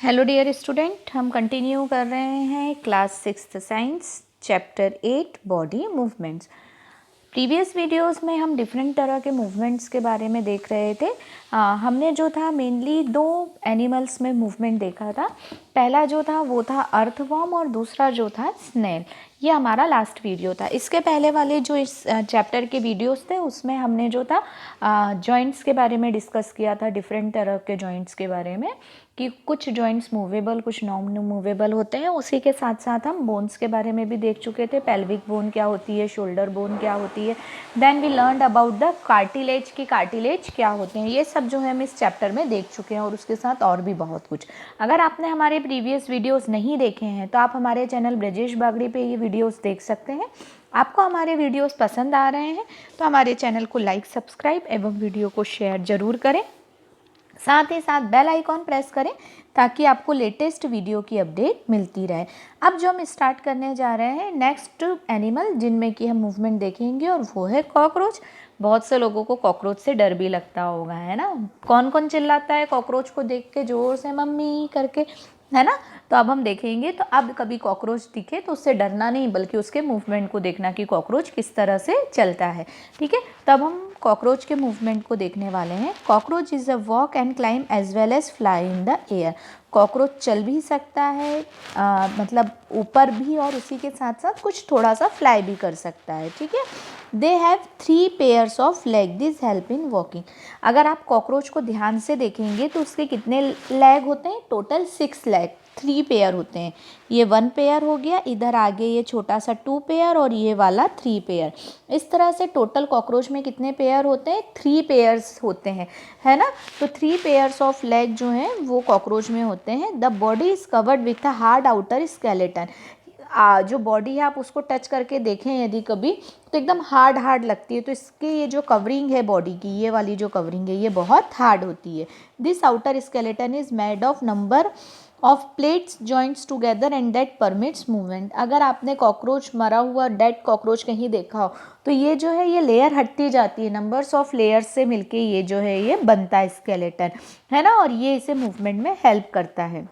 Hello dear student, हम continue कर रहे हैं class 6th science chapter 8 body movements. Previous videos में हम डिफरेंट तरह के मूवमेंट्स के बारे में देख रहे थे। हमने जो था मेनली दो एनिमल्स में मूवमेंट देखा था। पहला जो था वो था अर्थवर्म और दूसरा जो था स्नेल। ये हमारा लास्ट वीडियो था। इसके पहले वाले जो इस चैप्टर के वीडियोस थे उसमें हमने जो था जॉइंट्स के बारे में डिस्कस किया था, डिफरेंट तरह के जॉइंट्स के बारे में कि कुछ जॉइंट्स मूवेबल कुछ नॉन मूवेबल होते हैं। उसी के साथ साथ हम बोन्स के बारे में भी देख चुके थे। पेल्विक बोन क्या होती है, शोल्डर बोन क्या होती है। Then we learned about the cartilage की कार्टिलेज क्या होते हैं। ये सब जो है हम इस चैप्टर में देख चुके हैं और उसके साथ और भी बहुत कुछ। अगर आपने हमारे प्रीवियस वीडियोस नहीं देखे हैं तो आप हमारे चैनल ब्रजेश बागड़ी पे ये वीडियोस देख सकते हैं। आपको हमारे वीडियोस पसंद आ रहे हैं तो हमारे चैनल को लाइक, सब्सक्राइब एवं वीडियो को शेयर जरूर करें। साथ ही साथ बेल आइकॉन प्रेस करें ताकि आपको लेटेस्ट वीडियो की अपडेट मिलती रहे। अब जो हम स्टार्ट करने जा रहे हैं नेक्स्ट एनिमल जिनमें कि हम मूवमेंट देखेंगे और वो है कॉकरोच। बहुत से लोगों को कॉकरोच से डर भी लगता होगा, है ना। कौन कौन चिल्लाता है कॉकरोच को देख के जोर से मम्मी करके, है ना। तो अब हम देखेंगे। तो अब कभी कॉकरोच दिखे तो उससे डरना नहीं बल्कि उसके मूवमेंट को देखना कि कॉकरोच किस तरह से चलता है, ठीक है। तब हम कॉकरोच के मूवमेंट को देखने वाले हैं। Cockroach is a walk and climb as well as fly in the air. Cockroach चल भी सकता है, मतलब ऊपर भी, और उसी के साथ साथ कुछ थोड़ा सा फ्लाई भी कर सकता है, ठीक है। They have 3 pairs of leg, this help in walking. अगर आप कॉकरोच को ध्यान से देखेंगे तो उसके कितने लेग होते हैं? टोटल 6 लेग, 3 पेयर होते हैं। ये 1 पेयर हो गया, इधर आगे ये छोटा सा 2 पेयर और ये वाला 3 पेयर। इस तरह से टोटल कॉकरोच में कितने पेयर होते हैं? 3 पेयर्स होते हैं, है ना। तो 3 पेयर्स ऑफ लेग जो हैं वो कॉकरोच में होते हैं। The body is covered with a hard outer skeleton. जो बॉडी है आप उसको टच करके देखें यदि कभी तो एकदम हार्ड हार्ड लगती है। तो इसकी ये जो कवरिंग है बॉडी की, ये वाली जो कवरिंग है ये बहुत हार्ड होती है। This outer skeleton is made of number of plates joints together and that permits movement. अगर आपने कॉकरोच, मरा हुआ डेड कॉकरोच कहीं देखा हो तो ये जो है ये लेयर हटती जाती है, नंबर्स ऑफ लेयर्स से मिलके ये जो है ये बनता है स्केलेटन, है ना। और ये इसे मूवमेंट में हेल्प करता है।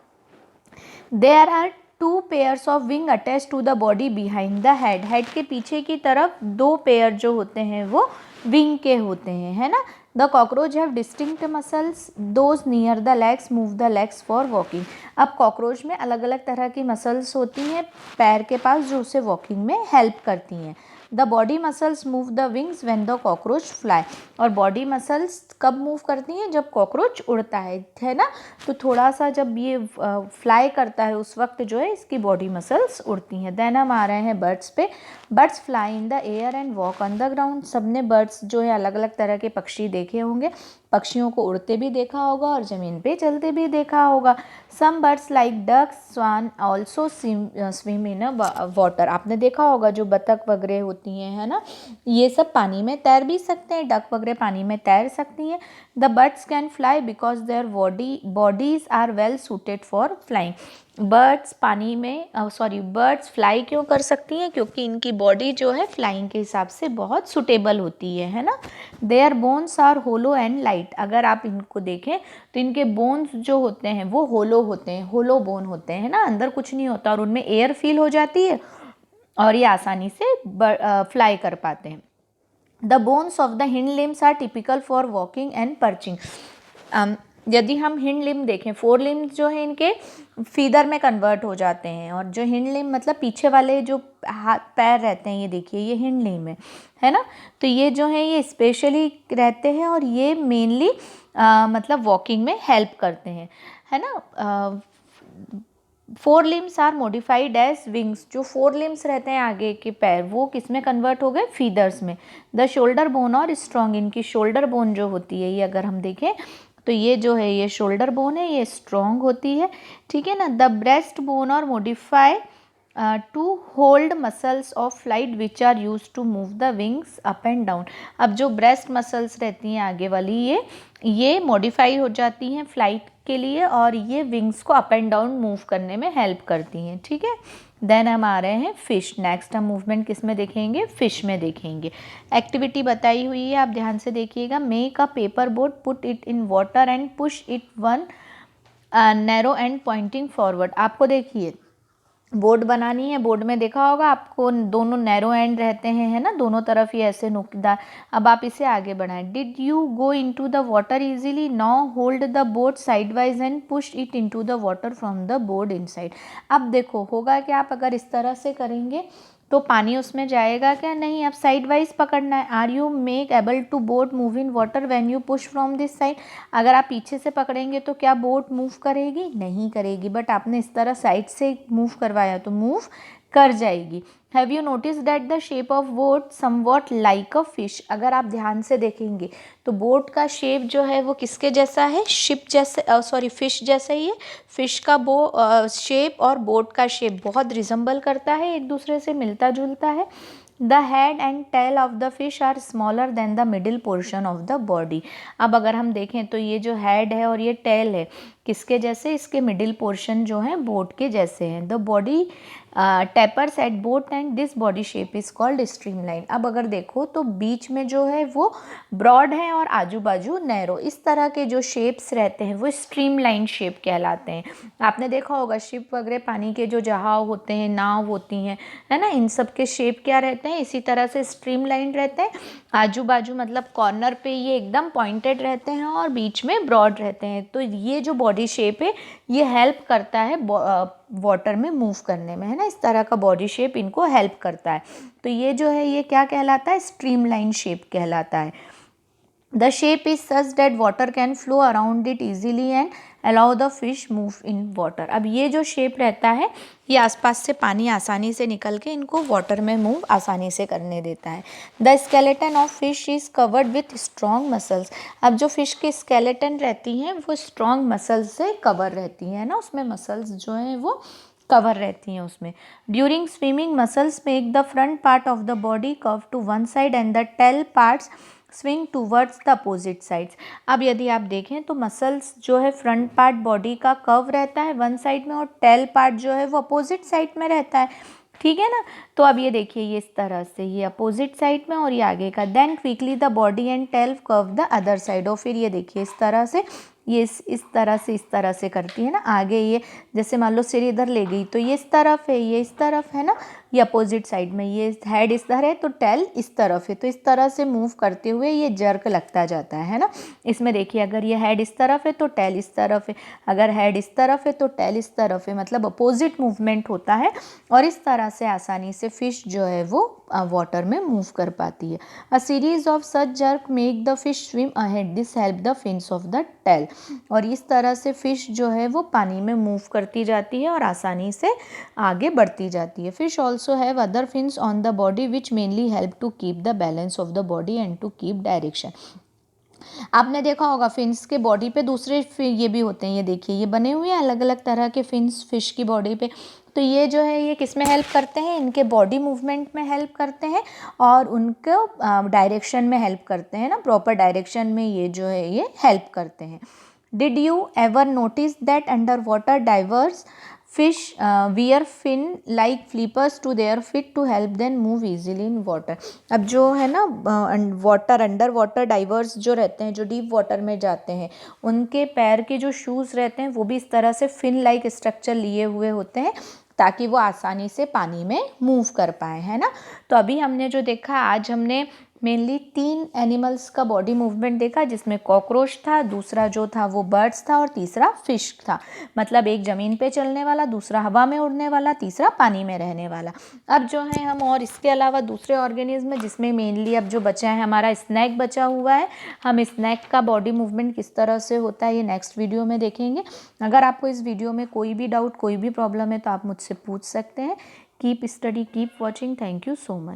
There are 2 pairs of wing attach to the body behind the head. Head के पीछे की तरफ 2 पेयर जो होते हैं वो विंग के होते हैं, है ना। The cockroach have distinct muscles, those near the legs move the legs for walking. अब कॉकरोच में अलग अलग तरह की मसल्स होती हैं पैर के पास जो उसे वॉकिंग में हेल्प करती हैं। The body muscles move the wings when the cockroach fly. और बॉडी मसल्स कब मूव करती हैं? जब कॉकरोच उड़ता है ना। तो थोड़ा सा जब ये फ्लाई करता है उस वक्त जो है इसकी बॉडी मसल्स उड़ती हैं। देन हम आ रहे हैं बर्ड्स पे। Birds fly in the air and walk on the ground. सबने बर्ड्स जो है अलग अलग तरह के पक्षी देखे होंगे। पक्षियों को उड़ते भी देखा होगा और ज़मीन पे चलते भी देखा होगा। Some birds like ducks, swan also swim in a water. आपने देखा होगा जो बतख वगैरह होती हैं, है ना, ये सब पानी में तैर भी सकते हैं। डक वगैरह पानी में तैर सकती हैं। The birds can fly because their bodies are well suited for flying. Birds पानी में बर्ड्स फ्लाई क्यों कर सकती हैं? क्योंकि इनकी बॉडी जो है फ्लाइंग के हिसाब से बहुत सुटेबल होती है ना। Their bones are hollow and light. अगर आप इनको देखें तो इनके बोन्स जो होते हैं वो होलो होते हैं, होलो बोन होते हैं ना, अंदर कुछ नहीं होता और उनमें एयर फील हो जाती है और ये आसानी से फ्लाई कर पाते हैं। The bones of the hind limbs are typical for walking and perching. यदि हम हिंड लिम्ब देखें, 4 लिम्स जो है इनके फीदर में कन्वर्ट हो जाते हैं। और जो हिंड लिम्ब मतलब पीछे वाले जो हाथ पैर रहते हैं, ये देखिए ये हिंड लिम्ब है ना। तो ये जो है ये स्पेशली रहते हैं और ये मेनली मतलब वॉकिंग में हेल्प करते हैं, है ना। 4 limbs are modified as wings. जो 4 लिम्स रहते हैं आगे के पैर वो किस में कन्वर्ट हो गए? फीदर्स में। द शोल्डर बोन और स्ट्रॉन्ग। इनकी शोल्डर बोन जो होती है ये अगर हम देखें तो ये जो है ये शोल्डर बोन है, ये स्ट्रॉन्ग होती है, ठीक है ना। The breast bone are modify to hold muscles of flight which are use to move the wings up and down. अब जो ब्रेस्ट मसल्स रहती हैं आगे वाली ये मॉडिफाई हो जाती हैं फ्लाइट के लिए और ये विंग्स को अप एंड डाउन मूव करने में हेल्प करती हैं, ठीक है। देन हम आ रहे हैं फिश। नेक्स्ट हम मूवमेंट किस में देखेंगे? फिश में देखेंगे। एक्टिविटी बताई हुई है, आप ध्यान से देखिएगा। Make a paper boat, put it in water and push it one narrow and Poynting forward. आपको देखिए बोर्ड बनानी है, बोर्ड में देखा होगा आपको दोनों नैरो एंड रहते हैं, है ना, दोनों तरफ ये ऐसे नुकीदार। अब आप इसे आगे बढ़ाएं। Did you go into the water easily, now hold the boat sideways and push it into the water from the board inside. अब देखो होगा कि आप अगर इस तरह से करेंगे तो पानी उसमें जाएगा क्या, नहीं। अब साइड वाइज पकड़ना है। Are you make able to boat move in water when you push from this side. अगर आप पीछे से पकड़ेंगे तो क्या बोट मूव करेगी, नहीं करेगी, बट आपने इस तरह साइड से मूव करवाया तो मूव कर जाएगी। Have you notice that the shape of boat somewhat like a fish. अगर आप ध्यान से देखेंगे तो बोट का शेप जो है वो किसके जैसा है, शिप जैसे, सॉरी फिश जैसा ही है। फिश का शेप और बोट का शेप बहुत रिजम्बल करता है, एक दूसरे से मिलता जुलता है। The head and tail of the fish are smaller than the middle portion of the body. अब अगर हम देखें तो ये जो हेड है और ये टेल है किसके जैसे, इसके मिडिल पोर्शन जो है बोट के जैसे हैं। The body tapers at both end this body shape is called streamline. अब अगर देखो तो बीच में जो है वो ब्रॉड है और आजू बाजू नैरो, इस तरह के जो शेप्स रहते हैं वो स्ट्रीमलाइन शेप कहलाते हैं। आपने देखा होगा शिप वगैरह, पानी के जो जहाज होते हैं, नाव होती हैं, है ना, इन सब के शेप क्या रहते हैं, इसी तरह से स्ट्रीमलाइन रहते हैं। आजू बाजू मतलब कॉर्नर पे ये एकदम पॉइंटेड रहते हैं और बीच में ब्रॉड रहते हैं। तो ये जो बॉडी शेप है ये हेल्प करता है वाटर में मूव करने में, है ना, इस तरह का बॉडी शेप इनको हेल्प करता है। तो ये जो है ये क्या कहलाता है, स्ट्रीमलाइन शेप कहलाता है। The shape is such that water can flow around it easily and allow the fish move in water. अब ये जो शेप रहता है ये आसपास से पानी आसानी से निकल के इनको वाटर में मूव आसानी से करने देता है। The skeleton of fish is covered with strong muscles. अब जो फिश की स्केलेटन रहती हैं वो स्ट्रॉन्ग मसल्स से कवर रहती हैं ना, उसमें मसल्स जो हैं वो कवर रहती हैं उसमें। During swimming muscles make the front part of the body curve to one side and the tail parts swing towards the opposite sides. अब यदि आप देखें तो मसल्स जो है फ्रंट पार्ट बॉडी का कर्व रहता है वन साइड में और टेल पार्ट जो है वो अपोजिट साइड में रहता है, ठीक है ना। तो अब ये देखिए ये इस तरह से, ये अपोजिट साइड में और ये आगे का। Then quickly the body and tail curve the other side. और फिर ये देखिए इस तरह से, ये इस तरह से करती है ना आगे। ये जैसे मान लो सिर इधर ले गई तो ये इस तरफ है, ये इस तरफ है ना, ये अपोजिट साइड में। ये हेड इस तरह है तो टेल इस तरफ है, तो इस तरह से मूव करते हुए ये जर्क लगता जाता है ना। इसमें देखिए अगर ये हेड इस तरफ है तो टेल इस तरफ है, अगर हेड इस तरफ है तो टेल इस तरफ है, मतलब अपोजिट मूवमेंट होता है। और इस तरह से आसानी से फिश जो है वो वाटर में मूव कर पाती है। A series of such jerk make the fish swim ahead, this help the fins of the tail. और इस तरह से फिश जो है वो पानी में मूव करती जाती है और आसानी से आगे बढ़ती जाती है। Fish also have other fins on the body which mainly help to keep the balance of the body and to keep direction. आपने देखा होगा फिन्स के बॉडी पे दूसरे ये भी होते हैं, ये देखिए ये बने हुए हैं अलग अलग तरह के फिन्स फिश की बॉडी पे। तो ये जो है ये किस में हेल्प करते हैं, इनके बॉडी मूवमेंट में हेल्प करते हैं और उनको डायरेक्शन में हेल्प करते हैं ना, प्रॉपर डायरेक्शन में ये जो है ये हेल्प करते हैं। Did you ever notice that under water divers fish wear fin like flippers to their feet to help them move easily in water. अब जो है ना वाटर अंडर वाटर डाइवर्स जो रहते हैं, जो डीप वाटर में जाते हैं, उनके पैर के जो शूज़ रहते हैं वो भी इस तरह से फिन लाइक स्ट्रक्चर लिए हुए होते हैं ताकि वो आसानी से पानी में मूव कर पाए, है ना। तो अभी हमने जो देखा, आज हमने मेनली 3 एनिमल्स का बॉडी मूवमेंट देखा, जिसमें कॉकरोच था, दूसरा जो था वो बर्ड्स था और तीसरा फिश था। मतलब एक ज़मीन पे चलने वाला, दूसरा हवा में उड़ने वाला, तीसरा पानी में रहने वाला। अब जो है हम और इसके अलावा दूसरे ऑर्गेनिज्म जिसमें मेनली अब जो बचा है हमारा स्नैक बचा हुआ है, हम स्नैक का बॉडी मूवमेंट किस तरह से होता है ये नेक्स्ट वीडियो में देखेंगे। अगर आपको इस वीडियो में कोई भी डाउट, कोई भी प्रॉब्लम है तो आप मुझसे पूछ सकते हैं। Keep study, keep watching. Thank you so much.